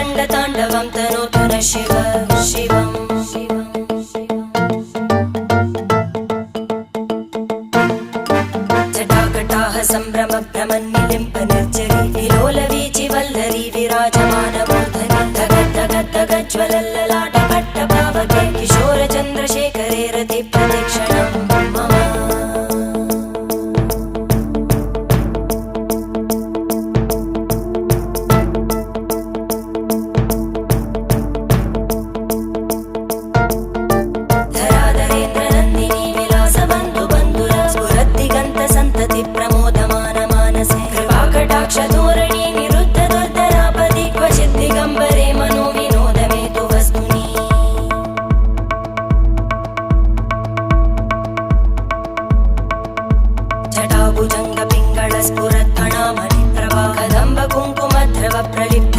रङ्गताण्डवं तनोतु न शिव शिवम् जटाकटाः सम्भ्रमभ्रमन्निलिम्प निर्जरी विलोलवीचि वल्लरी विराजमानमूर्धनि धगज्ज्वलल्ललाटपट्टपावके किशोरचन्द्रशेखरे रतिप्रतिक्षणं मम धोरणी निरुद्ध दुर्धरापदि क्वचित् दिगम्बरे मनो विनोदमेतु वस्तुनि जटाभुजङ्ग पिङ्गळ स्फुरत्फणामणि प्रभा कदम्ब कुङ्कुमद्रव प्रलिप्त